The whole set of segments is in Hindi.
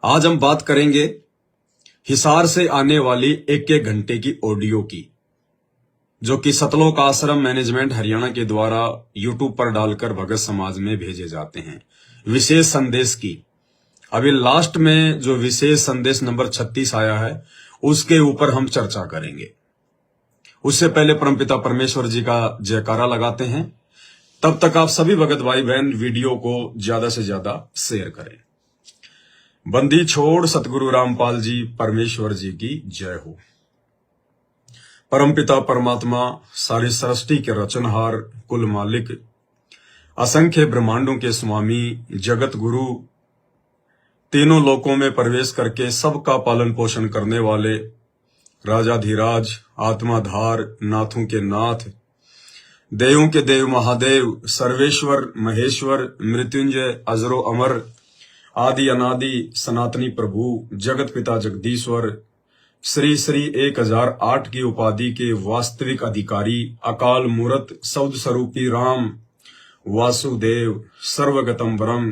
आज हम बात करेंगे हिसार से आने वाली एक एक घंटे की ऑडियो की, जो कि सतलोक आश्रम मैनेजमेंट हरियाणा के द्वारा यूट्यूब पर डालकर भगत समाज में भेजे जाते हैं। विशेष संदेश की अभी लास्ट में जो विशेष संदेश नंबर 36 आया है उसके ऊपर हम चर्चा करेंगे। उससे पहले परमपिता परमेश्वर जी का जयकारा लगाते हैं। तब तक आप सभी भगत भाई बहन वीडियो को ज्यादा से ज्यादा शेयर करें। बंदी छोड़ सतगुरु रामपाल जी परमेश्वर जी की जय हो। परमपिता परमात्मा सारी सृष्टि के रचनहार, कुल मालिक, असंख्य ब्रह्मांडों के स्वामी, जगत गुरु, तीनों लोकों में प्रवेश करके सबका पालन पोषण करने वाले राजाधिराज, आत्माधार, नाथों के नाथ, देवों के देव महादेव, सर्वेश्वर महेश्वर, मृत्युंजय, अजरो अमर, आदि अनादि सनातनी प्रभु, जगत पिता जगदीश्वर, श्री श्री 1008 की उपाधि के वास्तविक अधिकारी, अकाल मूरत सौद स्वरूपी राम वासुदेव, सर्वगतम ब्रह्म,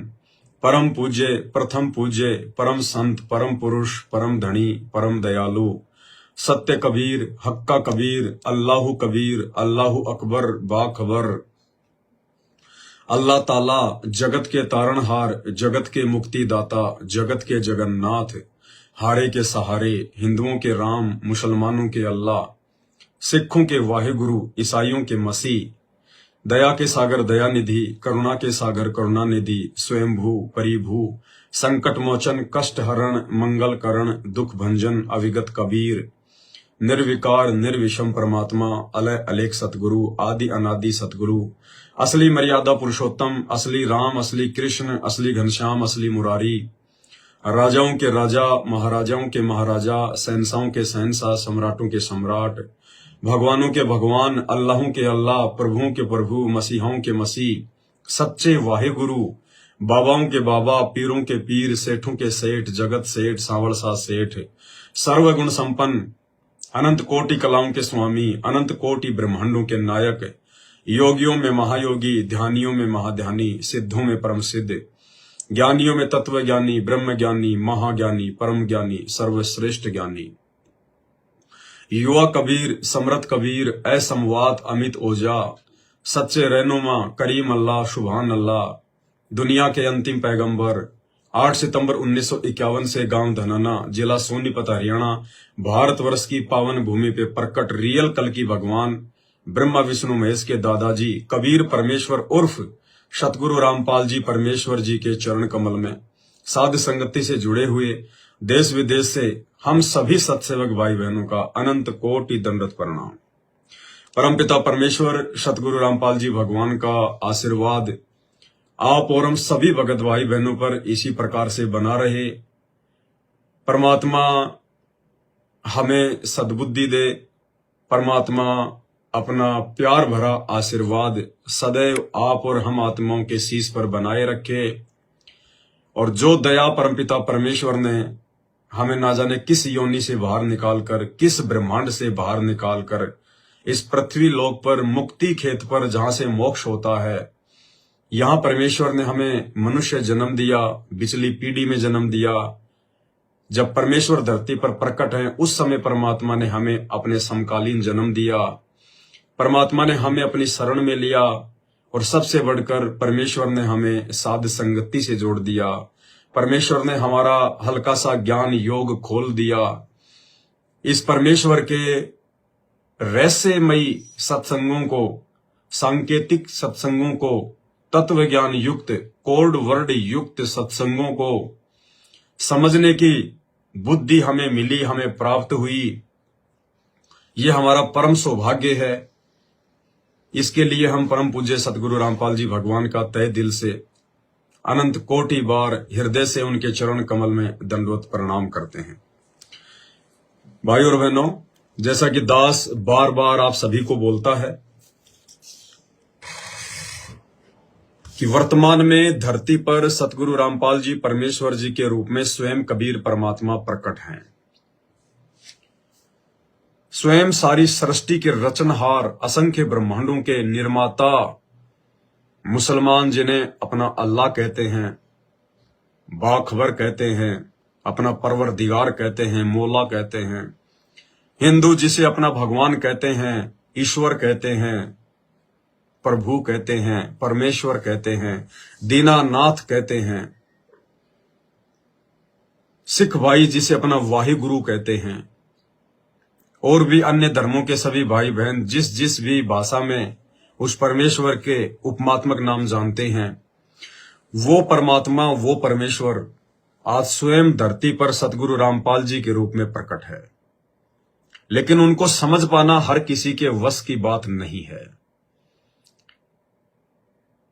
परम पूज्य, प्रथम पूज्य, परम संत, परम पुरुष, परम धनी, परम दयालु, सत्य कबीर, हक्का कबीर, अल्लाहु कबीर, अल्लाहु अकबर, बाखबर, अल्लाह ताला जगत के तारणहार, जगत के मुक्तिदाता, जगत के जगन्नाथ, हारे के सहारे, हिंदुओं के राम, मुसलमानों के अल्लाह, सिखों के वाहिगुरु, ईसाइयों के मसीह, दया के सागर दयानिधि, करुणा के सागर करुणानिधि, स्वयंभू परिभू, संकट मोचन, कष्ट हरण, मंगल करण, दुख भंजन, अविगत कबीर, निर्विकार निर्विषम परमात्मा, अलय अलेख सतगुरु, आदि अनादि सतगुरु, असली मर्यादा पुरुषोत्तम, असली राम, असली कृष्ण, असली घनश्याम, असली मुरारी, राजाओं के राजा, महाराजाओं के महाराजा, शहंशाहों के शहंशाह, सम्राटों के सम्राट, भगवानों के भगवान, अल्लाहों के अल्लाह, प्रभुओं के प्रभु, मसीहाओं के मसीह, सच्चे वाहिगुरु, बाबाओं के बाबा, पीरों के पीर, सेठों के सेठ, जगत सेठ, सांवरसा सेठ, सर्वगुण संपन्न, अनंत कोटि कलाओं के स्वामी, अनंत कोटि ब्रह्मांडों के नायक, योगियों में महायोगी, ध्यानियों में महाध्यानी, सिद्धों में परम सिद्ध, ज्ञानियों में तत्व ज्ञानी, ब्रह्म ज्ञानी, महाज्ञानी, परम ज्ञानी, सर्वश्रेष्ठ ज्ञानी, युवा कबीर, समरथ कबीर, असमवात अमित ओजा, सच्चे रहनुमा, करीम अल्लाह, सुभान अल्लाह, दुनिया के अंतिम पैगंबर, 8 सितंबर 1951 से गांव धनाना, जिला सोनीपत, हरियाणा, भारतवर्ष की पावन भूमि पे प्रकट रियल कल की भगवान ब्रह्मा विष्णु महेश के दादाजी कबीर परमेश्वर उर्फ सतगुरु रामपाल जी परमेश्वर जी के चरण कमल में साध संगति से जुड़े हुए देश विदेश से हम सभी सत्सेवक भाई बहनों का अनंत कोटि दंडवत प्रणाम। परमपिता परमेश्वर सतगुरु रामपाल जी भगवान का आशीर्वाद आप और हम सभी भगत भाई बहनों पर इसी प्रकार से बना रहे। परमात्मा हमें सद्बुद्धि दे, परमात्मा अपना प्यार भरा आशीर्वाद सदैव आप और हम आत्माओं के शीश पर बनाए रखे, और जो दया परमपिता परमेश्वर ने हमें ना जाने किस योनि से बाहर निकालकर, किस ब्रह्मांड से बाहर निकालकर इस पृथ्वी लोक पर, मुक्ति खेत पर, जहां से मोक्ष होता है, यहां परमेश्वर ने हमें मनुष्य जन्म दिया, पिछली पीढ़ी में जन्म दिया। जब परमेश्वर धरती पर प्रकट है उस समय परमात्मा ने हमें अपने समकालीन जन्म दिया, परमात्मा ने हमें अपनी शरण में लिया, और सबसे बढ़कर परमेश्वर ने हमें साध संगति से जोड़ दिया। परमेश्वर ने हमारा हल्का सा ज्ञान योग खोल दिया। इस परमेश्वर के रहस्यमयी सत्संगों को, सांकेतिक सत्संगों को, तत्व ज्ञान युक्त, कोड वर्ड युक्त सत्संगों को समझने की बुद्धि हमें मिली, हमें प्राप्त हुई। ये हमारा परम सौभाग्य है। इसके लिए हम परम पूज्य सतगुरु रामपाल जी भगवान का तहे दिल से अनंत कोटि बार हृदय से उनके चरण कमल में दंडवत प्रणाम करते हैं। भाई और बहनों, जैसा कि दास बार बार आप सभी को बोलता है कि वर्तमान में धरती पर सतगुरु रामपाल जी परमेश्वर जी के रूप में स्वयं कबीर परमात्मा प्रकट हैं। स्वयं सारी सृष्टि के रचनहार, असंख्य ब्रह्मांडों के निर्माता, मुसलमान जिन्हें अपना अल्लाह कहते हैं, बाखबर कहते हैं, अपना परवरदिगार कहते हैं, मौला कहते हैं। हिंदू जिसे अपना भगवान कहते हैं, ईश्वर कहते हैं, प्रभु कहते हैं, परमेश्वर कहते हैं, दीनानाथ कहते हैं। सिख भाई जिसे अपना वाहिगुरु कहते हैं, और भी अन्य धर्मों के सभी भाई बहन जिस जिस भी भाषा में उस परमेश्वर के उपमात्मक नाम जानते हैं, वो परमात्मा, वो परमेश्वर आज स्वयं धरती पर सतगुरु रामपाल जी के रूप में प्रकट है। लेकिन उनको समझ पाना हर किसी के वश की बात नहीं है।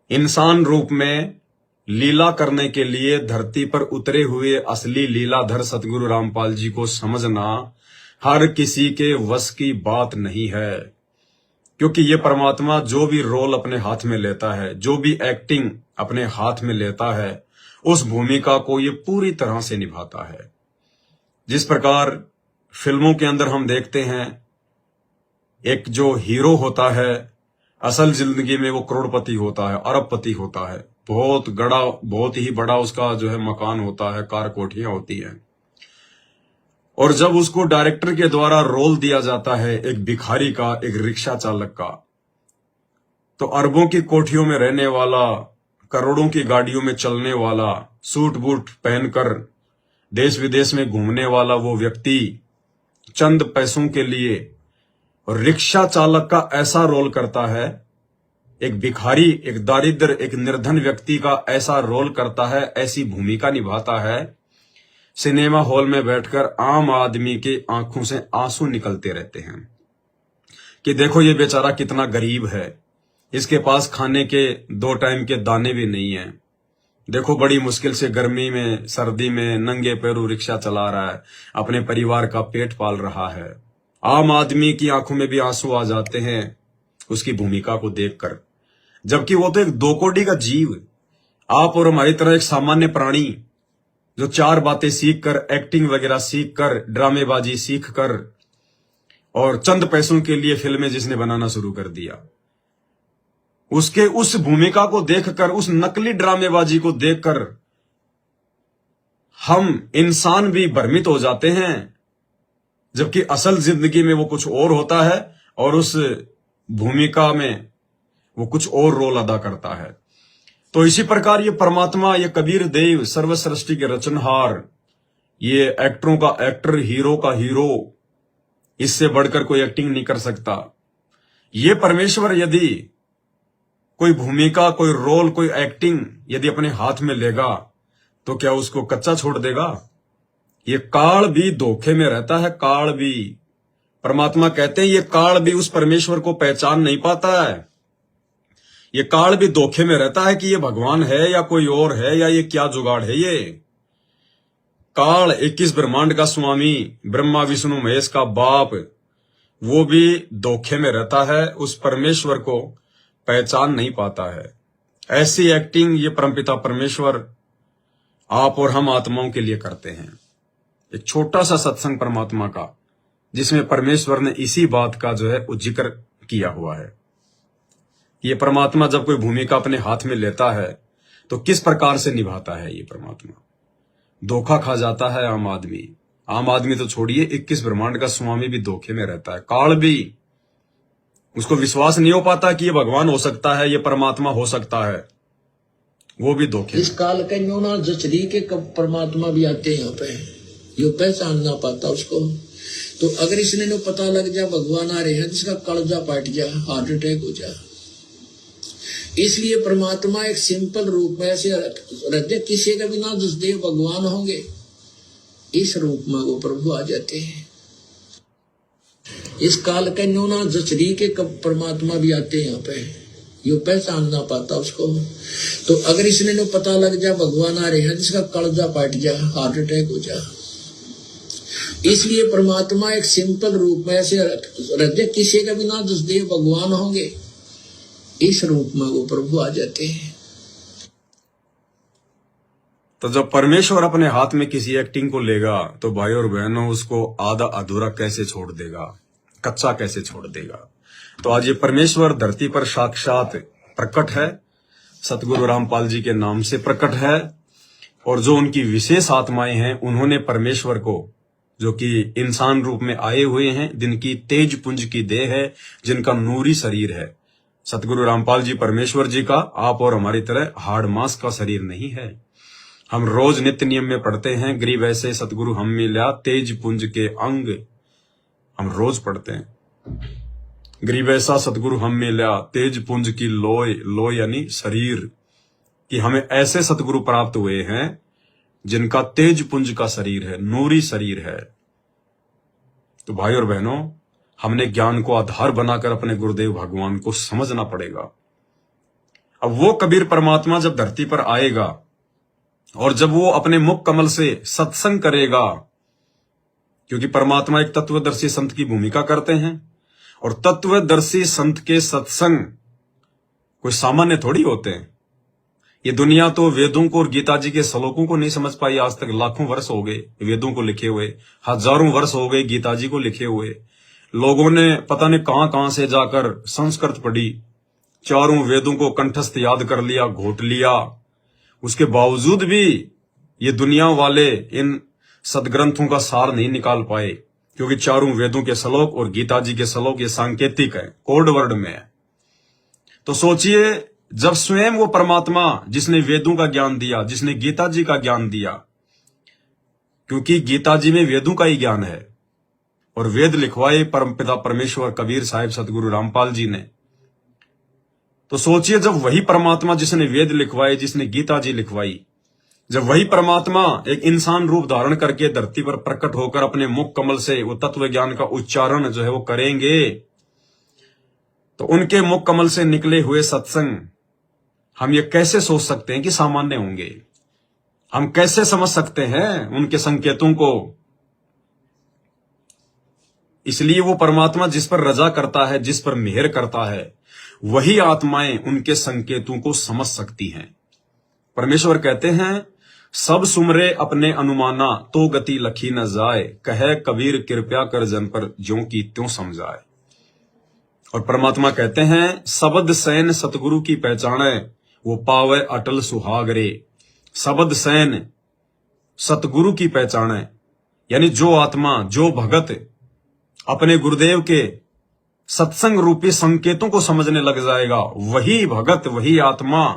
इंसान रूप में लीला करने के लिए धरती पर उतरे हुए असली लीलाधर सतगुरु रामपाल जी को समझना हर किसी के वश की बात नहीं है, क्योंकि ये परमात्मा जो भी रोल अपने हाथ में लेता है, जो भी एक्टिंग अपने हाथ में लेता है, उस भूमिका को ये पूरी तरह से निभाता है। जिस प्रकार फिल्मों के अंदर हम देखते हैं, एक जो हीरो होता है असल जिंदगी में वो करोड़पति होता है, अरबपति होता है, बहुत ही बड़ा उसका जो है मकान होता है, कार कोठियां होती हैं। और जब उसको डायरेक्टर के द्वारा रोल दिया जाता है एक भिखारी का, एक रिक्शा चालक का, तो अरबों की कोठियों में रहने वाला, करोड़ों की गाड़ियों में चलने वाला, सूट बूट पहनकर देश विदेश में घूमने वाला वो व्यक्ति चंद पैसों के लिए रिक्शा चालक का ऐसा रोल करता है, एक भिखारी, एक दारिद्र, एक निर्धन व्यक्ति का ऐसा रोल करता है, ऐसी भूमिका निभाता है, सिनेमा हॉल में बैठकर आम आदमी के आंखों से आंसू निकलते रहते हैं कि देखो ये बेचारा कितना गरीब है, इसके पास खाने के 2 टाइम के दाने भी नहीं है, देखो बड़ी मुश्किल से गर्मी में, सर्दी में नंगे पैरों रिक्शा चला रहा है, अपने परिवार का पेट पाल रहा है। आम आदमी की आंखों में भी आंसू आ जाते हैं उसकी भूमिका को देखकर, जबकि वो तो एक 2 कोड़ी का जीव, आप और हमारी तरह एक सामान्य प्राणी जो 4 बातें सीखकर, एक्टिंग वगैरह सीखकर, ड्रामेबाजी सीखकर और चंद पैसों के लिए फिल्में जिसने बनाना शुरू कर दिया, उसके उस भूमिका को देखकर, उस नकली ड्रामेबाजी को देखकर हम इंसान भी भ्रमित हो जाते हैं, जबकि असल जिंदगी में वो कुछ और होता है और उस भूमिका में वो कुछ और रोल अदा करता है। तो इसी प्रकार ये परमात्मा, ये कबीर देव, सर्व सृष्टि के रचनहार, ये एक्टरों का एक्टर, हीरो का हीरो, इससे बढ़कर कोई एक्टिंग नहीं कर सकता। ये परमेश्वर यदि कोई भूमिका, कोई रोल, कोई एक्टिंग यदि अपने हाथ में लेगा तो क्या उसको कच्चा छोड़ देगा? ये काल भी धोखे में रहता है, काल भी। परमात्मा कहते हैं ये काल भी उस परमेश्वर को पहचान नहीं पाता है। ये काल भी धोखे में रहता है कि ये भगवान है या कोई और है, या ये क्या जुगाड़ है। ये काल 21 ब्रह्मांड का स्वामी, ब्रह्मा विष्णु महेश का बाप, वो भी धोखे में रहता है, उस परमेश्वर को पहचान नहीं पाता है। ऐसी एक्टिंग ये परमपिता परमेश्वर आप और हम आत्माओं के लिए करते हैं। एक छोटा सा सत्संग परमात्मा का, जिसमें परमेश्वर ने इसी बात का जो है जिक्र किया हुआ है। ये परमात्मा जब कोई भूमिका अपने हाथ में लेता है तो किस प्रकार से निभाता है ये परमात्मा। धोखा खा जाता है आम आदमी। आम आदमी तो छोड़िए, 21 ब्रह्मांड का स्वामी भी धोखे में रहता है। काल भी, उसको विश्वास नहीं हो पाता कि ये भगवान हो सकता है, ये परमात्मा हो सकता है, वो भी धोखे। इस काल के न्योना जचरी के कब परमात्मा भी आते हैं यहाँ पे, यो पहचान ना पाता उसको। तो अगर इसने नो पता लग जाए भगवान आ रहे हैं, जिसका कलजा पाट गया, हार्ट अटैक हो जाए। इसलिए परमात्मा एक सिंपल रूप में ऐसे रहते, किसी का भी ना जसदेव भगवान होंगे, इस रूप में वो प्रभु आ जाते हैं। इस काल के न्योना जचरी के कब परमात्मा भी आते हैं यहाँ पे, यो पहचान ना पाता उसको। तो अगर इसने नो पता लग जाए भगवान आ रहे हैं, जिसका कलजा पाट जाए, हार्ट अटैक हो जाए। इसलिए परमात्मा एक सिंपल रूप में ऐसे रहते, किसी का भी ना जसदेव भगवान होंगे, इस रूप में वो प्रभु आ जाते हैं। तो जब परमेश्वर अपने हाथ में किसी एक्टिंग को लेगा तो भाई और बहनों, उसको आधा अधूरा कैसे छोड़ देगा, कच्चा कैसे छोड़ देगा। तो आज ये परमेश्वर धरती पर साक्षात प्रकट है, सतगुरु रामपाल जी के नाम से प्रकट है। और जो उनकी विशेष आत्माएं हैं उन्होंने परमेश्वर को, जो कि इंसान रूप में आए हुए हैं, जिनकी तेज पुंज की देह है, जिनका नूरी शरीर है, सतगुरु रामपाल जी परमेश्वर जी का आप और हमारी तरह हाड़ मांस का शरीर नहीं है। हम रोज नित्य नियम में पढ़ते हैं, गरीब ऐसे सतगुरु हम मिला तेज पुंज के अंग, हम रोज पढ़ते हैं, गरीब ऐसा सतगुरु हम मिला तेज पुंज की लोय, लोय यानी शरीर, कि हमें ऐसे सतगुरु प्राप्त हुए हैं जिनका तेज पुंज का शरीर है, नूरी शरीर है। तो भाई और बहनों, हमने ज्ञान को आधार बनाकर अपने गुरुदेव भगवान को समझना पड़ेगा। अब वो कबीर परमात्मा जब धरती पर आएगा और जब वो अपने मुख कमल से सत्संग करेगा, क्योंकि परमात्मा एक तत्वदर्शी संत की भूमिका करते हैं, और तत्वदर्शी संत के सत्संग कोई सामान्य थोड़ी होते हैं। ये दुनिया तो वेदों को और गीता जी के श्लोकों को नहीं समझ पाई आज तक। लाखों वर्ष हो गए वेदों को लिखे हुए, हजारों वर्ष हो गए गीता जी को लिखे हुए। लोगों ने पता नहीं कहां से जाकर संस्कृत पढ़ी, चारों वेदों को कंठस्थ याद कर लिया, घोट लिया। उसके बावजूद भी ये दुनिया वाले इन सदग्रंथों का सार नहीं निकाल पाए, क्योंकि चारों वेदों के श्लोक और गीता जी के श्लोक ये सांकेतिक है, कोड वर्ड में है। तो सोचिए, जब स्वयं वो परमात्मा जिसने वेदों का ज्ञान दिया, जिसने गीता जी का ज्ञान दिया, क्योंकि गीता जी में वेदों का ही ज्ञान है, और वेद लिखवाए परमपिता परमेश्वर कबीर साहिब सतगुरु रामपाल जी ने। तो सोचिए, जब वही परमात्मा जिसने वेद लिखवाए, जिसने गीता जी लिखवाई, जब वही परमात्मा एक इंसान रूप धारण करके धरती पर प्रकट होकर अपने मुख कमल से वो तत्व ज्ञान का उच्चारण जो है वो करेंगे, तो उनके मुख कमल से निकले हुए सत्संग हम ये कैसे सोच सकते हैं कि सामान्य होंगे? हम कैसे समझ सकते हैं उनके संकेतों को? इसलिए वो परमात्मा जिस पर रजा करता है, जिस पर मेहर करता है, वही आत्माएं उनके संकेतों को समझ सकती हैं। परमेश्वर कहते हैं, सब सुमरे अपने अनुमाना तो गति लखी न जाए, कहे कबीर कृपया कर जन पर ज्यों की त्यों समझाए। और परमात्मा कहते हैं, शब्द सैन सतगुरु की पहचाने, वो पावे अटल सुहाग रे। शब्द सैन सतगुरु की पहचाने, यानी जो आत्मा, जो भगत अपने गुरुदेव के सत्संग रूपी संकेतों को समझने लग जाएगा, वही भगत, वही आत्मा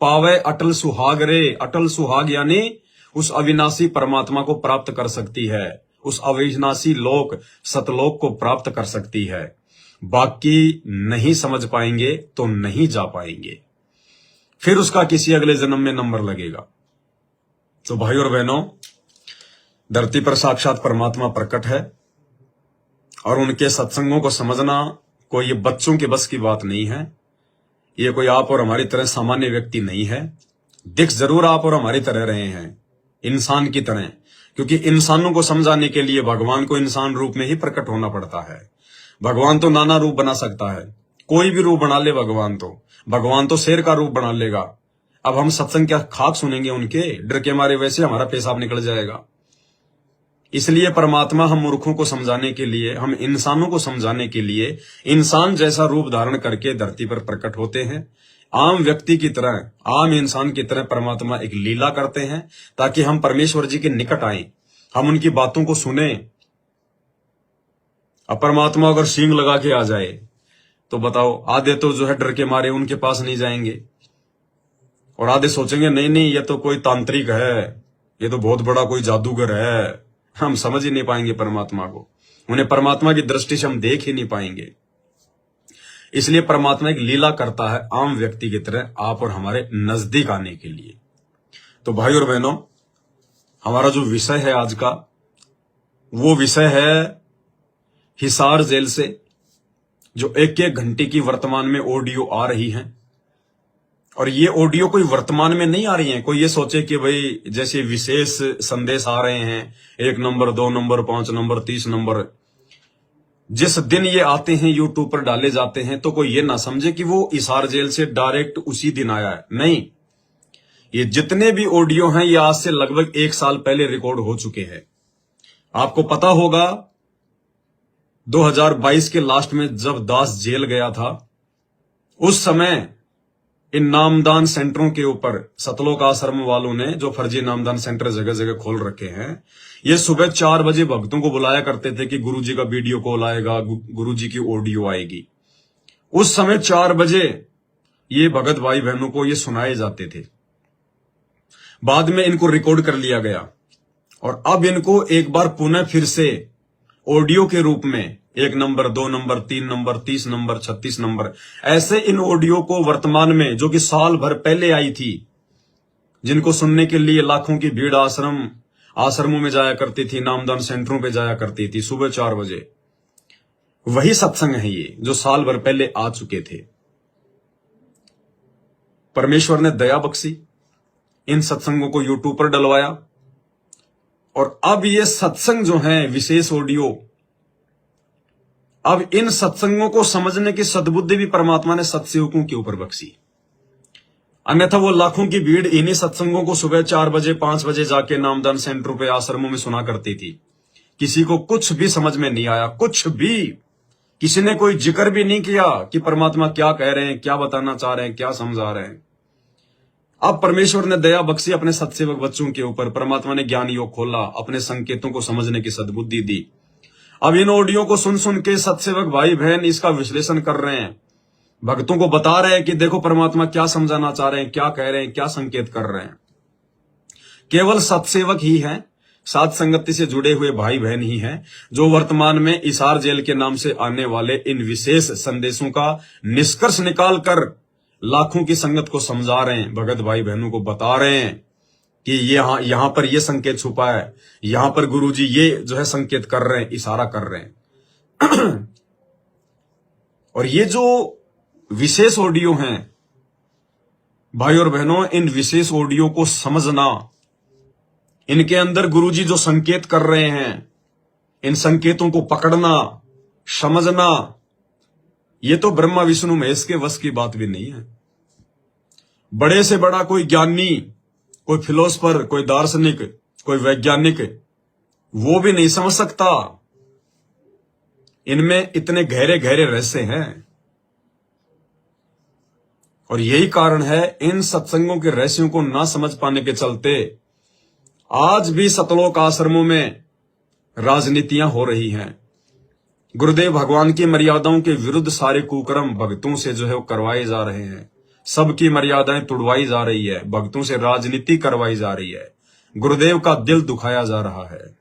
पावे अटल सुहाग रे। अटल सुहाग यानी उस अविनाशी परमात्मा को प्राप्त कर सकती है, उस अविनाशी लोक सतलोक को प्राप्त कर सकती है। बाकी नहीं समझ पाएंगे तो नहीं जा पाएंगे, फिर उसका किसी अगले जन्म में नंबर लगेगा। तो भाई और बहनों, धरती पर साक्षात परमात्मा प्रकट है, और उनके सत्संगों को समझना कोई ये बच्चों के बस की बात नहीं है। ये कोई आप और हमारी तरह सामान्य व्यक्ति नहीं है। दिख जरूर आप और हमारी तरह रहे हैं, इंसान की तरह, क्योंकि इंसानों को समझाने के लिए भगवान को इंसान रूप में ही प्रकट होना पड़ता है। भगवान तो नाना रूप बना सकता है, कोई भी रूप बना ले भगवान तो शेर का रूप बना लेगा। अब हम सत्संग क्या खाक सुनेंगे उनके? डर के मारे वैसे हमारा पेशाब निकल जाएगा। इसलिए परमात्मा हम मूर्खों को समझाने के लिए, हम इंसानों को समझाने के लिए इंसान जैसा रूप धारण करके धरती पर प्रकट होते हैं। आम व्यक्ति की तरह, आम इंसान की तरह परमात्मा एक लीला करते हैं, ताकि हम परमेश्वर जी के निकट आए, हम उनकी बातों को सुने। अब परमात्मा अगर सींग लगा के आ जाए तो बताओ, आधे तो जो है डर के मारे उनके पास नहीं जाएंगे, और आधे सोचेंगे नहीं नहीं ये तो कोई तांत्रिक है, ये तो बहुत बड़ा कोई जादूगर है। हम समझ ही नहीं पाएंगे परमात्मा को, उन्हें परमात्मा की दृष्टि से हम देख ही नहीं पाएंगे। इसलिए परमात्मा एक लीला करता है आम व्यक्ति की तरह आप और हमारे नजदीक आने के लिए। तो भाई और बहनों, हमारा जो विषय है आज का, वो विषय है हिसार जेल से जो एक घंटे की वर्तमान में ऑडियो आ रही हैं। और ये ऑडियो कोई वर्तमान में नहीं आ रही है। कोई ये सोचे कि भाई जैसे विशेष संदेश आ रहे हैं, 1 नंबर 2 नंबर 5 नंबर 30 नंबर, जिस दिन ये आते हैं यूट्यूब पर डाले जाते हैं, तो कोई ये ना समझे कि वो हिसार जेल से डायरेक्ट उसी दिन आया है। नहीं, ये जितने भी ऑडियो हैं ये आज से लगभग 1 साल पहले रिकॉर्ड हो चुके हैं। आपको पता होगा 2022 के लास्ट में जब दास जेल गया था, उस समय इन नामदान सेंटरों के ऊपर सतलोक आश्रम वालों ने जो फर्जी नामदान सेंटर जगह जगह खोल रखे हैं, ये सुबह 4 बजे भक्तों को बुलाया करते थे कि गुरुजी का वीडियो कॉल आएगा, गुरुजी की ऑडियो आएगी। उस समय 4 बजे ये भगत भाई बहनों को ये सुनाए जाते थे। बाद में इनको रिकॉर्ड कर लिया गया और अब इनको एक बार पुनः फिर से ऑडियो के रूप में 1 number, 2 number, 3 number, 30 number, 36 number, ऐसे इन ऑडियो को वर्तमान में, जो कि साल भर पहले आई थी, जिनको सुनने के लिए लाखों की भीड़ आश्रमों में जाया करती थी, नामदान सेंटरों पे जाया करती थी सुबह 4 बजे, वही सत्संग है ये जो साल भर पहले आ चुके थे। परमेश्वर ने दया बख्शी, इन सत्संगों को यूट्यूब पर डलवाया और अब ये सत्संग जो है विशेष ऑडियो, अब इन सत्संगों को समझने की सद्बुद्धि भी परमात्मा ने सत्सेवकों के ऊपर बख्शी। अन्यथा वो लाखों की भीड़ इन्हीं सत्संगों को सुबह 4 बजे 5 बजे जाके नामदान सेंटरों पे आश्रमों में सुना करती थी। किसी को कुछ भी समझ में नहीं आया, कुछ भी, किसी ने कोई जिक्र भी नहीं किया कि परमात्मा क्या कह रहे हैं, क्या बताना चाह रहे हैं, क्या समझा रहे हैं। अब परमेश्वर ने दया बख्शी अपने सत्सेवक बच्चों के ऊपर, परमात्मा ने ज्ञान योग खोला, अपने संकेतों को समझने की सद्बुद्धि दी। अब इन ऑडियो को सुन सुन के सत्सेवक भाई बहन इसका विश्लेषण कर रहे हैं, भक्तों को बता रहे हैं कि देखो परमात्मा क्या समझाना चाह रहे हैं, क्या कह रहे हैं, क्या संकेत कर रहे हैं। केवल सत्सेवक ही हैं, साध संगति से जुड़े हुए भाई बहन ही हैं, जो वर्तमान में इसार जेल के नाम से आने वाले इन विशेष संदेशों का निष्कर्ष निकाल कर लाखों की संगत को समझा रहे हैं, भगत भाई बहनों को बता रहे हैं कि यहां पर ये संकेत छुपा है, यहां पर गुरुजी ये जो है संकेत कर रहे हैं, इशारा कर रहे हैं। और ये जो विशेष ऑडियो हैं भाई और बहनों, इन विशेष ऑडियो को समझना, इनके अंदर गुरुजी जो संकेत कर रहे हैं, इन संकेतों को पकड़ना, समझना, ये तो ब्रह्मा विष्णु महेश के वश की बात भी नहीं है। बड़े से बड़ा कोई ज्ञानी, कोई फिलोसफर, कोई दार्शनिक, कोई वैज्ञानिक, वो भी नहीं समझ सकता। इनमें इतने गहरे गहरे रहस्य हैं और यही कारण है इन सत्संगों के रहस्यों को ना समझ पाने के चलते आज भी सतलोक आश्रमों में राजनीतियां हो रही हैं। गुरुदेव भगवान की मर्यादाओं के विरुद्ध सारे कुकर्म भक्तों से जो है वो करवाए जा रहे हैं, सबकी मर्यादाएं तुड़वाई जा रही है, भक्तों से राजनीति करवाई जा रही है, गुरुदेव का दिल दुखाया जा रहा है।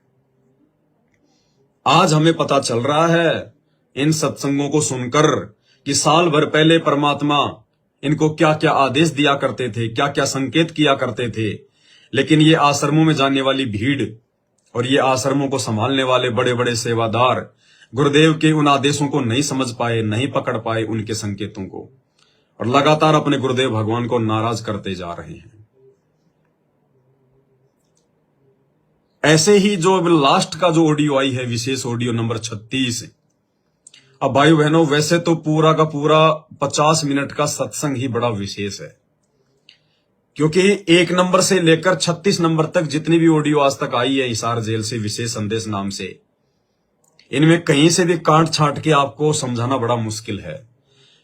आज हमें पता चल रहा है इन सत्संगों को सुनकर कि साल भर पहले परमात्मा इनको क्या क्या आदेश दिया करते थे, क्या क्या संकेत किया करते थे, लेकिन ये आश्रमों में जाने वाली भीड़ और ये आश्रमों को संभालने वाले बड़े बड़े सेवादार गुरुदेव के उन आदेशों को नहीं समझ पाए, नहीं पकड़ पाए उनके संकेतों को, और लगातार अपने गुरुदेव भगवान को नाराज करते जा रहे हैं। ऐसे ही जो लास्ट का जो ऑडियो आई है, विशेष ऑडियो नंबर 36, अब भाई बहनों वैसे तो पूरा का पूरा 50 मिनट का सत्संग ही बड़ा विशेष है, क्योंकि 1 नंबर से लेकर 36 नंबर तक जितनी भी ऑडियो आज तक आई है हिसार जेल से विशेष संदेश नाम से, इनमें कहीं से भी काट छाट के आपको समझाना बड़ा मुश्किल है,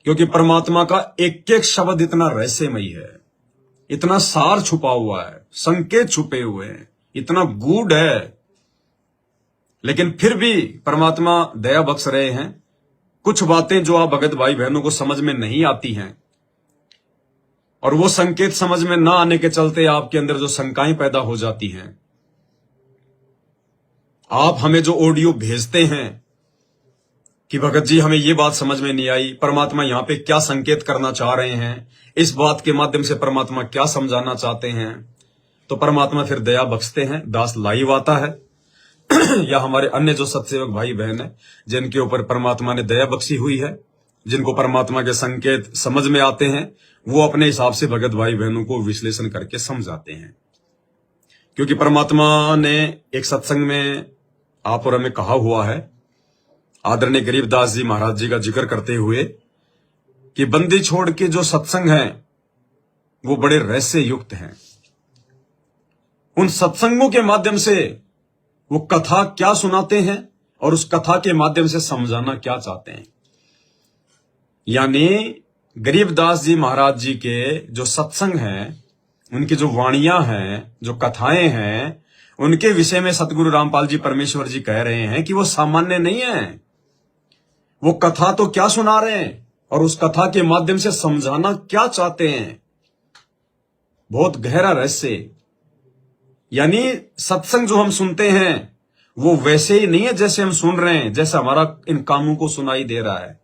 क्योंकि परमात्मा का एक एक शब्द इतना रहस्यमयी है, इतना सार छुपा हुआ है, संकेत छुपे हुए हैं, इतना गूढ़ है। लेकिन फिर भी परमात्मा दया बख्श रहे हैं। कुछ बातें जो आप भगत भाई बहनों को समझ में नहीं आती हैं, और वो संकेत समझ में ना आने के चलते आपके अंदर जो शंकाएं पैदा हो जाती हैं, आप हमें जो ऑडियो भेजते हैं कि भगत जी हमें ये बात समझ में नहीं आई, परमात्मा यहां पे क्या संकेत करना चाह रहे हैं, इस बात के माध्यम से परमात्मा क्या समझाना चाहते हैं, तो परमात्मा फिर दया बख्शते हैं, दास लाइव आता है या हमारे अन्य जो सत्सेवक भाई बहन हैं जिनके ऊपर परमात्मा ने दया बख्शी हुई है, जिनको परमात्मा के संकेत समझ में आते हैं, वो अपने हिसाब से भगत भाई बहनों को विश्लेषण करके समझाते हैं। क्योंकि परमात्मा ने एक सत्संग में आप और हमें कहा हुआ है, आदरणीय गरीबदास जी महाराज जी का जिक्र करते हुए, कि बंदी छोड़ के जो सत्संग है वो बड़े रहस्य युक्त हैं। उन सत्संगों के माध्यम से वो कथा क्या सुनाते हैं और उस कथा के माध्यम से समझाना क्या चाहते हैं। यानी गरीबदास जी महाराज जी के जो सत्संग हैं, उनकी जो वाणियां हैं, जो कथाएं हैं, उनके विषय में सतगुरु रामपाल जी परमेश्वर जी कह रहे हैं कि वो सामान्य नहीं है। वो कथा तो क्या सुना रहे हैं और उस कथा के माध्यम से समझाना क्या चाहते हैं, बहुत गहरा रहस्य। यानी सत्संग जो हम सुनते हैं वो वैसे ही नहीं है जैसे हम सुन रहे हैं, जैसे हमारा इन कानों को सुनाई दे रहा है।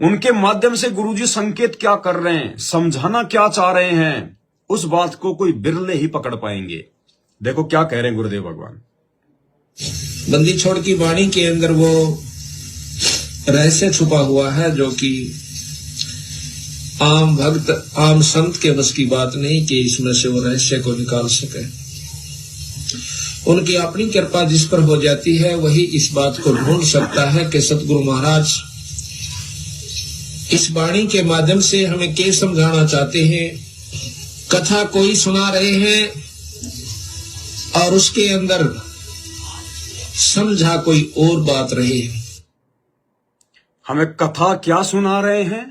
उनके माध्यम से गुरुजी संकेत क्या कर रहे हैं, समझाना क्या चाह रहे हैं, उस बात को कोई बिरले ही पकड़ पाएंगे। देखो क्या कह रहे हैं गुरुदेव भगवान। बंदी छोड़ की वाणी के अंदर वो रहस्य छुपा हुआ है जो कि आम भक्त, आम संत के बस की बात नहीं कि इसमें से वो रहस्य को निकाल सके। उनकी अपनी कृपा जिस पर हो जाती है वही इस बात को ढूंढ सकता है कि सतगुरु महाराज इस वाणी के माध्यम से हमें क्या समझाना चाहते हैं। कथा कोई सुना रहे हैं और उसके अंदर समझा कोई और बात रहे है। हमें कथा क्या सुना रहे हैं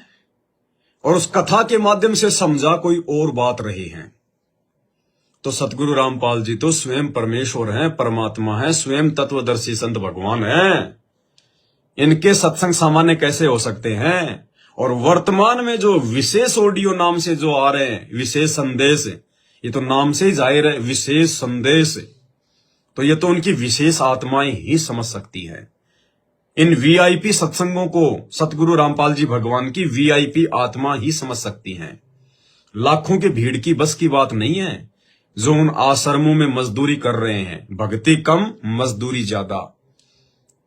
और उस कथा के माध्यम से समझा कोई और बात रही है। तो सतगुरु रामपाल जी तो स्वयं परमेश्वर हैं, परमात्मा है, स्वयं तत्वदर्शी संत भगवान हैं। इनके सत्संग सामान्य कैसे हो सकते हैं। और वर्तमान में जो विशेष ऑडियो नाम से जो आ रहे हैं, विशेष संदेश, ये तो नाम से ही जाहिर है विशेष संदेश, तो ये तो उनकी विशेष आत्माएं ही समझ सकती हैं। इन वीआईपी सत्संगों को सतगुरु रामपाल जी भगवान की वीआईपी आत्मा ही समझ सकती हैं। लाखों की भीड़ की बस की बात नहीं है जो उन आश्रमों में मजदूरी कर रहे हैं। भक्ति कम, मजदूरी ज्यादा।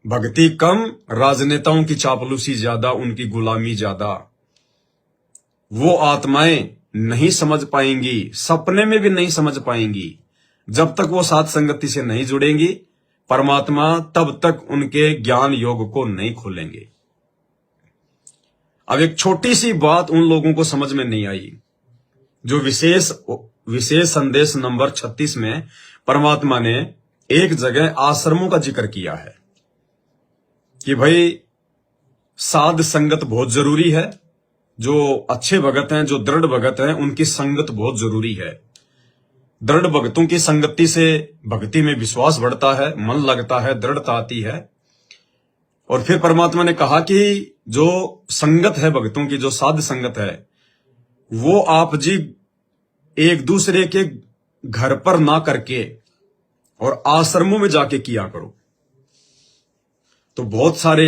भक्ति कम, राजनेताओं की चापलूसी ज्यादा, उनकी गुलामी ज्यादा। वो आत्माएं नहीं समझ पाएंगी, सपने में भी नहीं समझ पाएंगी जब तक वो साथ संगति से नहीं जुड़ेंगी। परमात्मा तब तक उनके ज्ञान योग को नहीं खोलेंगे। अब एक छोटी सी बात उन लोगों को समझ में नहीं आई जो विशेष संदेश नंबर 36 में परमात्मा ने एक जगह आश्रमों का जिक्र किया है कि भाई साध संगत बहुत जरूरी है। जो अच्छे भगत हैं, जो दृढ़ भगत हैं, उनकी संगत बहुत जरूरी है। दृढ़ भक्तों की संगति से भक्ति में विश्वास बढ़ता है, मन लगता है, दृढ़ता आती है। और फिर परमात्मा ने कहा कि जो संगत है भक्तों की, जो साध संगत है, वो आप जी एक दूसरे के घर पर ना करके और आश्रमों में जाके किया करो। तो बहुत सारे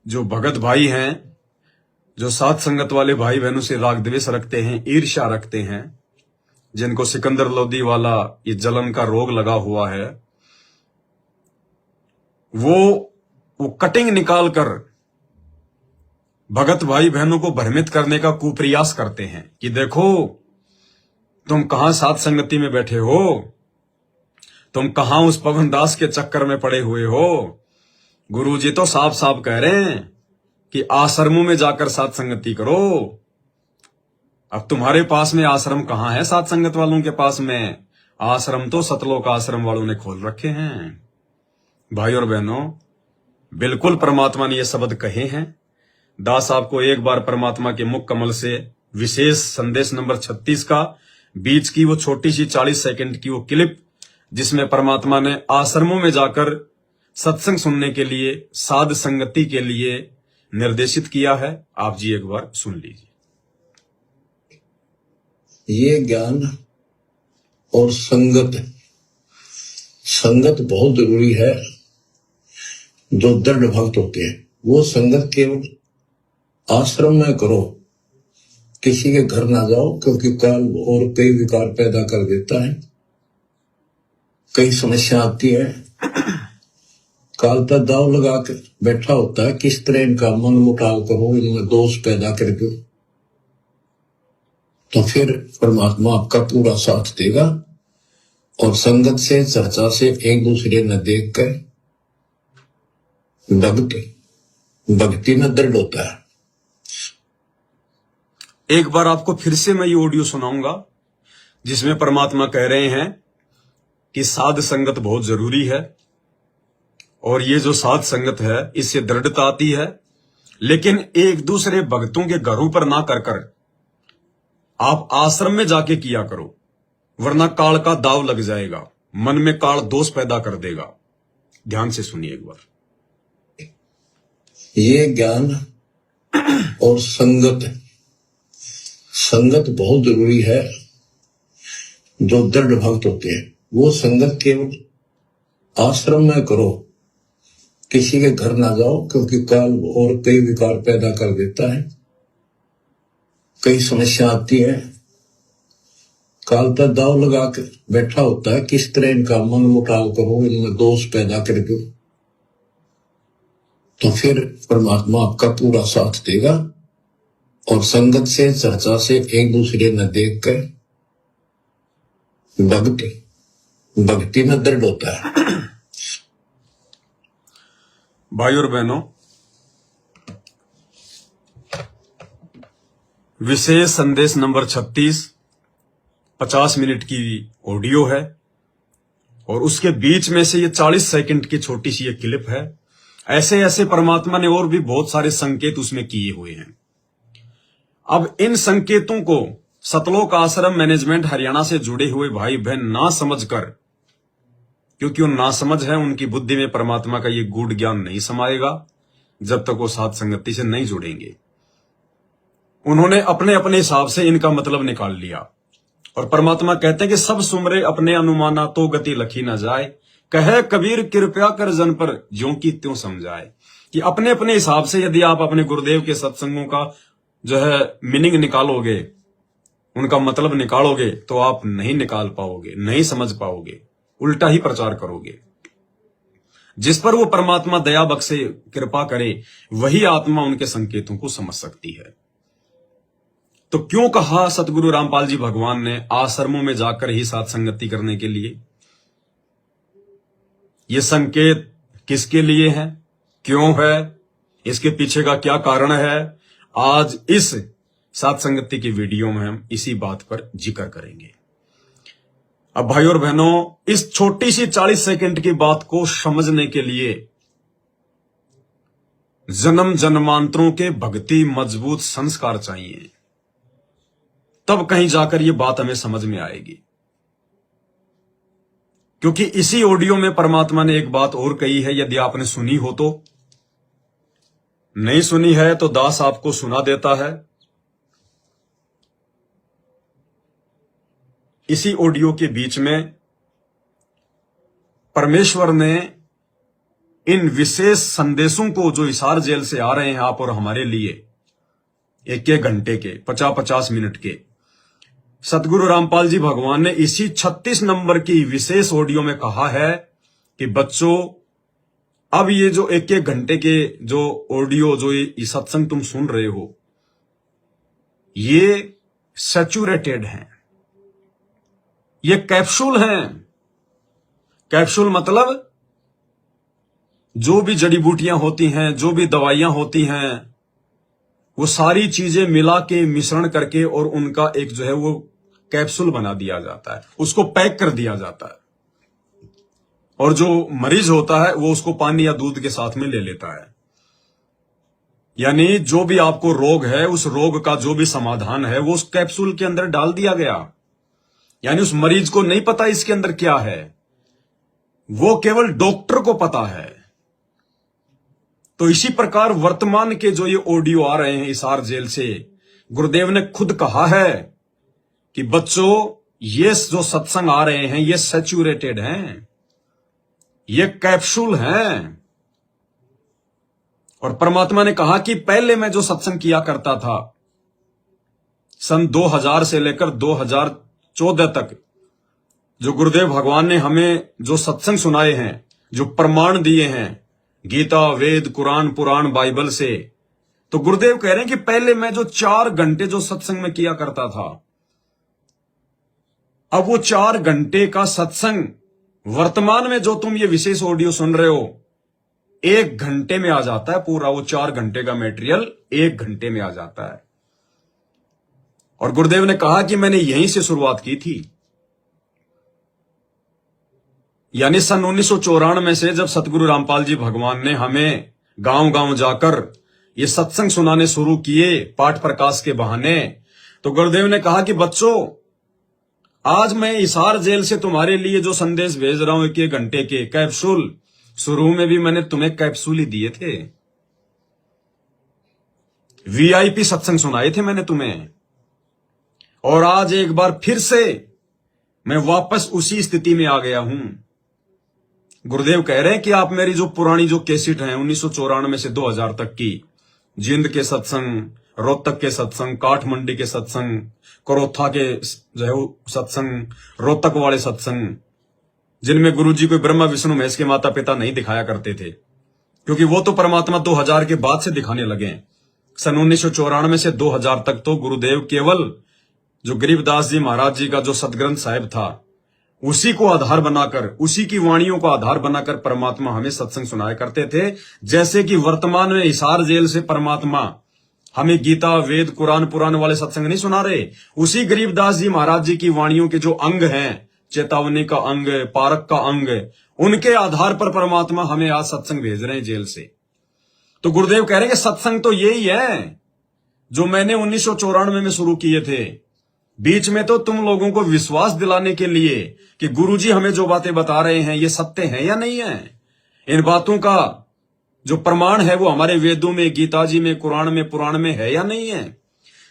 जो भगत भाई हैं, जो साथ संगत वाले भाई बहनों से राग द्वेष रखते हैं, ईर्ष्या रखते हैं, जिनको सिकंदर लोदी वाला ये जलन का रोग लगा हुआ है, वो कटिंग निकालकर भगत भाई बहनों को भ्रमित करने का कुप्रयास करते हैं कि देखो तुम कहां साथ संगति में बैठे हो, तुम कहां उस पवन दास के चक्कर में पड़े हुए हो। गुरुजी तो साफ साफ कह रहे हैं कि आश्रमों में जाकर साथ संगति करो। अब तुम्हारे पास में आश्रम कहां है साथ संगत वालों के पास में? आश्रम तो सतलोक आश्रम वालों ने खोल रखे हैं। भाई और बहनों, बिल्कुल परमात्मा ने ये शब्द कहे हैं। दास आपको एक बार परमात्मा के मुख कमल से विशेष संदेश नंबर 36 का बीच की वो छोटी सी 40 सेकंड की वो क्लिप, जिसमें परमात्मा ने आश्रमों में जाकर सत्संग सुनने के लिए, साध संगति के लिए निर्देशित किया है, आप जी एक बार सुन लीजिए। ये ज्ञान और संगत बहुत जरूरी है। जो दृढ़ भक्त होते हैं वो संगत केवल आश्रम में करो, किसी के घर ना जाओ, क्योंकि काल और कई विकार पैदा कर देता है। कई समस्या आती है, काल पर दाव लगा कर बैठा होता है, किस तरह इनका मन मुटाव करो, इनमें दोष पैदा कर दो, तो फिर परमात्मा आपका पूरा साथ देगा। और संगत से, चर्चा से एक दूसरे न देख कर भक्ति में दृढ़ होता है। एक बार आपको फिर से मैं ये ऑडियो सुनाऊंगा जिसमें परमात्मा कह रहे हैं कि साध संगत बहुत जरूरी है, और ये जो साध संगत है इससे दृढ़ता आती है, लेकिन एक दूसरे भक्तों के घरों पर ना कर कर आप आश्रम में जाके किया करो, वरना काल का दाव लग जाएगा, मन में काल दोष पैदा कर देगा। ध्यान से सुनिए एक बार। ये ज्ञान और संगत बहुत जरूरी है। जो दृढ़ भक्त होते हैं वो संगत केवल आश्रम में करो, किसी के घर ना जाओ, क्योंकि काल और कई विकार पैदा कर देता है, कई समस्या आती है। काल पर दाव लगा के बैठा होता है, किस तरह इनका मन मुटाव करो, इनमें दोष पैदा कर दो, तो फिर परमात्मा आपका पूरा साथ देगा। और संगत से, चर्चा से, एक दूसरे न देख कर भक्ति में दृढ़ होता है। भाई और बहनों, विशेष संदेश नंबर 36 50 मिनट की ऑडियो है और उसके बीच में से ये 40 सेकंड की छोटी सी ये क्लिप है। ऐसे ऐसे परमात्मा ने और भी बहुत सारे संकेत उसमें किए हुए हैं। अब इन संकेतों को सतलोक आश्रम मैनेजमेंट हरियाणा से जुड़े हुए भाई बहन ना समझकर, क्योंकि वो नासमझ है, उनकी बुद्धि में परमात्मा का ये गूढ़ ज्ञान नहीं समाएगा जब तक वो साथ संगति से नहीं जुड़ेंगे। उन्होंने अपने अपने हिसाब से इनका मतलब निकाल लिया और परमात्मा कहते हैं कि सब सुमरे अपने अनुमाना तो गति लखी न जाए, कहे कबीर कृपया कर जन पर ज्यों की त्यों समझाए। कि अपने अपने हिसाब से यदि आप अपने गुरुदेव के सत्संगों का जो है मीनिंग निकालोगे, उनका मतलब निकालोगे, तो आप नहीं निकाल पाओगे, नहीं समझ पाओगे, उल्टा ही प्रचार करोगे। जिस पर वो परमात्मा दया बख्शे, कृपा करे, वही आत्मा उनके संकेतों को समझ सकती है। तो क्यों कहा सतगुरु रामपाल जी भगवान ने आश्रमों में जाकर ही साथ संगति करने के लिए? ये संकेत किसके लिए है, क्यों है, इसके पीछे का क्या कारण है, आज इस साथ संगति की वीडियो में हम इसी बात पर जिक्र करेंगे। अब भाई और बहनों, इस छोटी सी 40 सेकंड की बात को समझने के लिए जन्म जन्मांतरों के भक्ति मजबूत संस्कार चाहिए, तब कहीं जाकर ये बात हमें समझ में आएगी। क्योंकि इसी ऑडियो में परमात्मा ने एक बात और कही है, यदि आपने सुनी हो तो। नहीं सुनी है तो दास आपको सुना देता है। इसी ऑडियो के बीच में परमेश्वर ने इन विशेष संदेशों को जो हिसार जेल से आ रहे हैं आप और हमारे लिए, 1-1 घंटे के, 50-50 मिनट के, सतगुरु रामपाल जी भगवान ने इसी 36 नंबर की विशेष ऑडियो में कहा है कि बच्चों, अब ये जो 1-1 घंटे के जो ऑडियो, जो ये सत्संग तुम सुन रहे हो, ये सैचुरेटेड हैं, ये कैप्सूल हैं। कैप्सूल मतलब जो भी जड़ी बूटियां होती हैं, जो भी दवाइयां होती हैं, वो सारी चीजें मिला के मिश्रण करके और उनका एक जो है वो कैप्सूल बना दिया जाता है, उसको पैक कर दिया जाता है। और जो मरीज होता है वो उसको पानी या दूध के साथ में ले लेता है। यानी जो भी आपको रोग है, उस रोग का जो भी समाधान है वो उस कैप्सूल के अंदर डाल दिया गया। यानी उस मरीज को नहीं पता इसके अंदर क्या है, वो केवल डॉक्टर को पता है। तो इसी प्रकार वर्तमान के जो ये ऑडियो आ रहे हैं हिसार जेल से, गुरुदेव ने खुद कहा है कि बच्चों, ये जो सत्संग आ रहे हैं ये सैचुरेटेड हैं, ये कैप्सूल हैं। और परमात्मा ने कहा कि पहले मैं जो सत्संग किया करता था, सन 2000 से लेकर 2014 तक, जो गुरुदेव भगवान ने हमें जो सत्संग सुनाए हैं, जो प्रमाण दिए हैं गीता, वेद, कुरान, पुराण, बाइबल से, तो गुरुदेव कह रहे हैं कि पहले मैं जो 4 घंटे जो सत्संग में किया करता था, अब वो 4 घंटे का सत्संग वर्तमान में जो तुम ये विशेष ऑडियो सुन रहे हो, 1 घंटे में आ जाता है पूरा। वो 4 घंटे का मटेरियल 1 घंटे में आ जाता है। और गुरुदेव ने कहा कि मैंने यहीं से शुरुआत की थी। यानी सन 1994 में से जब सतगुरु रामपाल जी भगवान ने हमें गांव गांव जाकर ये सत्संग सुनाने शुरू किए पाठ प्रकाश के बहाने, तो गुरुदेव ने कहा कि बच्चों, आज मैं हिसार जेल से तुम्हारे लिए जो संदेश भेज रहा हूं 1 घंटे के कैप्सूल, शुरू में भी मैंने तुम्हें कैप्सूल ही दिए थे, वीआईपी सत्संग सुनाए थे मैंने तुम्हें, और आज एक बार फिर से मैं वापस उसी स्थिति में आ गया हूं। गुरुदेव कह रहे हैं कि आप मेरी जो पुरानी जो कैसेट हैं 1994 से 2000 तक की, जिंद के सत्संग, रोहतक के सत्संग, काठमंडी के सत्संग, करोथा के जो है सत्संग, रोहतक वाले सत्संग, जिनमें गुरुजी कोई ब्रह्मा विष्णु महेश के माता पिता नहीं दिखाया करते थे, क्योंकि वो तो परमात्मा 2000 के बाद से दिखाने लगे। सन 1994 से 2000 तक तो गुरुदेव केवल जो गरीबदास जी महाराज जी का जो सतग्रंथ साहिब था, उसी को आधार बनाकर, उसी की वाणियों को आधार बनाकर परमात्मा हमें सत्संग सुनाया करते थे। जैसे कि वर्तमान में हिसार जेल से परमात्मा हमें गीता, वेद, कुरान, पुराण वाले सत्संग नहीं सुना रहे, उसी गरीबदास जी महाराज जी की वाणियों के जो अंग हैं, चेतावनी का अंग, पारक का अंग, उनके आधार पर परमात्मा हमें आज सत्संग भेज रहे हैं जेल से। तो गुरुदेव कह रहे हैं कि सत्संग तो यही है जो मैंने 1994 में शुरू किए थे। बीच में तो तुम लोगों को विश्वास दिलाने के लिए कि गुरुजी हमें जो बातें बता रहे हैं ये सत्य है या नहीं है, इन बातों का जो प्रमाण है वो हमारे वेदों में, गीता जी में, कुरान में, पुराण में है या नहीं है,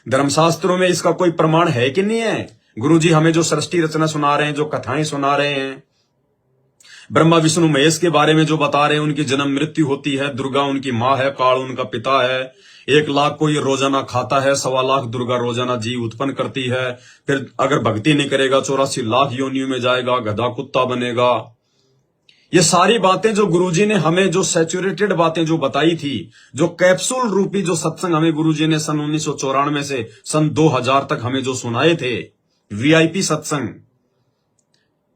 धर्मशास्त्रों में इसका कोई प्रमाण है कि नहीं है। गुरुजी हमें जो सृष्टि रचना सुना रहे हैं, जो कथाएं सुना रहे हैं, ब्रह्मा विष्णु महेश के बारे में जो बता रहे हैं, उनकी जन्म मृत्यु होती है, दुर्गा उनकी माँ है, काल उनका पिता है, 1 लाख को ये रोजाना खाता है, 1.25 लाख दुर्गा रोजाना जीव उत्पन्न करती है, फिर अगर भक्ति नहीं करेगा 84 लाख योनियों में जाएगा, गधा कुत्ता बनेगा। ये सारी बातें जो गुरुजी ने हमें जो सैचुरेटेड बातें जो बताई थी, जो कैप्सूल रूपी जो सत्संग हमें गुरुजी ने सन 1994 से सन 2000 तक हमें जो सुनाए थे, वीआईपी सत्संग,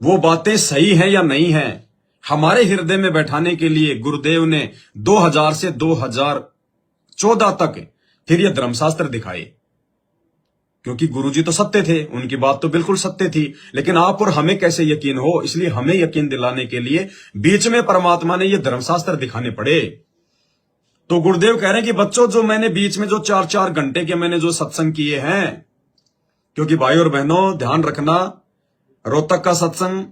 वो बातें सही हैं या नहीं है, हमारे हृदय में बैठाने के लिए गुरुदेव ने 2000 से 2014 तक फिर ये धर्मशास्त्र दिखाए। क्योंकि गुरुजी तो सत्य थे, उनकी बात तो बिल्कुल सत्य थी, लेकिन आप और हमें कैसे यकीन हो, इसलिए हमें यकीन दिलाने के लिए बीच में परमात्मा ने ये धर्मशास्त्र दिखाने पड़े। तो गुरुदेव कह रहे हैं कि बच्चों, जो मैंने बीच में जो 4-4 घंटे के मैंने जो सत्संग किए हैं, क्योंकि भाई और बहनों ध्यान रखना, रोहतक का सत्संग,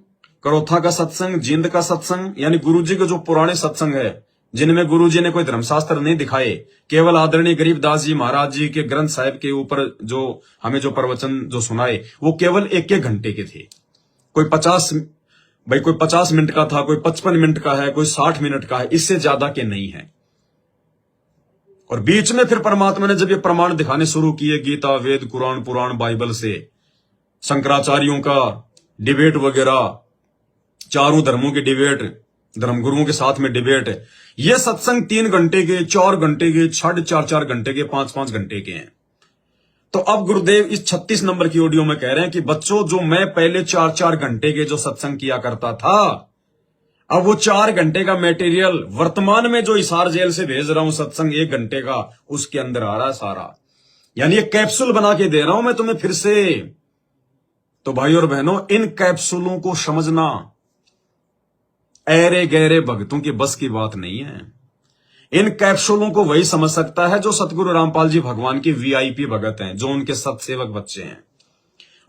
करोथा का सत्संग, जिंद का सत्संग, यानी गुरुजी के जो पुराने सत्संग है, जिनमें गुरुजी ने कोई धर्मशास्त्र नहीं दिखाए, केवल आदरणीय गरीबदास जी महाराज जी के ग्रंथ साहिब के ऊपर जो हमें जो प्रवचन जो सुनाए, वो केवल 1-1 घंटे के थे। कोई 50 मिनट का था, कोई 55 मिनट का है, कोई 60 मिनट का है, इससे ज्यादा के नहीं है। और बीच में फिर परमात्मा ने जब ये प्रमाण दिखाने शुरू किए, गीता, वेद, कुरान, पुराण, बाइबल से, शंकराचार्यों का डिबेट वगैरह, चारों धर्मों की डिबेट, धर्मगुरुओं के साथ में डिबेट, ये सत्संग 3 घंटे के, 4 घंटे के, 4.5 घंटे के, 5-5 घंटे के हैं। तो अब गुरुदेव इस 36 नंबर की ऑडियो में कह रहे हैं कि बच्चों, जो मैं पहले 4-4 घंटे के जो सत्संग किया करता था, अब वो 4 घंटे का मटेरियल वर्तमान में जो हिसार जेल से भेज रहा हूं सत्संग 1 घंटे का, उसके अंदर आ रहा है सारा। यानी ये कैप्सूल बना के दे रहा हूं मैं तुम्हें फिर से। तो भाई और बहनों, इन कैप्सूलों को समझना ऐरे गहरे भक्तों की बस की बात नहीं है। इन कैप्सूलों को वही समझ सकता है जो सतगुरु रामपाल जी भगवान के वीआईपी भगत हैं, जो उनके सतसेवक बच्चे हैं।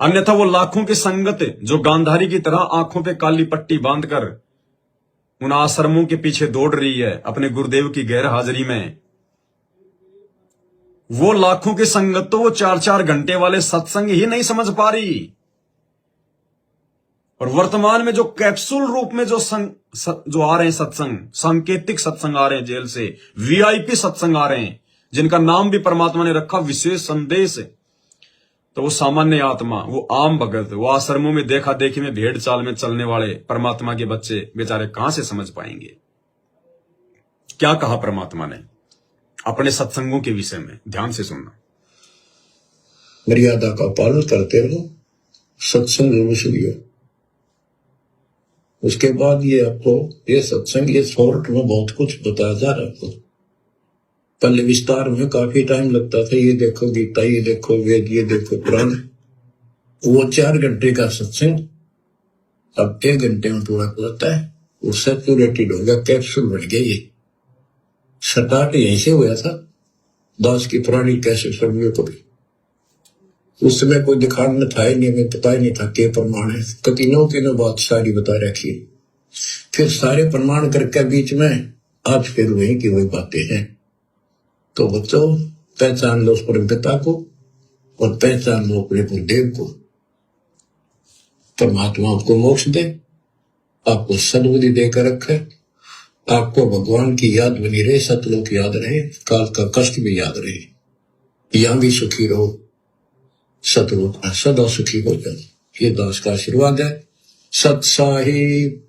अन्यथा वो लाखों की संगत जो गांधारी की तरह आंखों पे काली पट्टी बांधकर उन आश्रमों के पीछे दौड़ रही है अपने गुरुदेव की गैर हाजिरी में, वो लाखों की संगत तो वो 4-4 घंटे वाले सत्संग ही नहीं समझ पा रही। और वर्तमान में जो कैप्सूल रूप में जो आ रहे हैं सत्संग, सांकेतिक सत्संग आ रहे हैं जेल से, वीआईपी सत्संग आ रहे हैं, जिनका नाम भी परमात्मा ने रखा विशेष संदेश, तो वो सामान्य आत्मा, वो आम भगत, वो आश्रमों में देखा देखी में भेड़ चाल में चलने वाले परमात्मा के बच्चे बेचारे कहां से समझ पाएंगे। क्या कहा परमात्मा ने अपने सत्संगों के विषय में, ध्यान से सुनना। मर्यादा का पालन करते रहो, सत्संग जरूर सुनियो। उसके बाद ये आपको ये सत्संग ये शॉर्ट में बहुत कुछ बताया जा रहा है आपको। पहले विस्तार में काफी टाइम लगता था, ये देखो गीता, ये देखो वेद, ये देखो पुराण। वो 4 घंटे का सत्संग अब 1 घंटे में पूरा करता है। वो सैचुरेटेड हो गया, कैप्सूल बन गया। ये स्टार्ट यहीं से हुआ था, दास की पुरानी कैसे सुनिए कभी। उस समय कोई दिखाना था ही नहीं, हमें पता ही नहीं था के प्रमाण है। तीनों बात सारी बता रखी। फिर सारे प्रमाण करके बीच में आज फिर वही की वही बातें हैं। तो बच्चों, पहचान लो उस परम पिता को और पहचान लो अपने गुरुदेव को। परमात्मा आपको मोक्ष दे, आपको सद्बुद्धि देकर रखे, आपको भगवान की याद बनी रहे, सतलोक याद रहे, काल का कष्ट भी याद रहे, यहां भी सुखी रहो, सतलोक में सदा सुखी हो जाओ। ये दास का आशीर्वाद है। सत साहिब।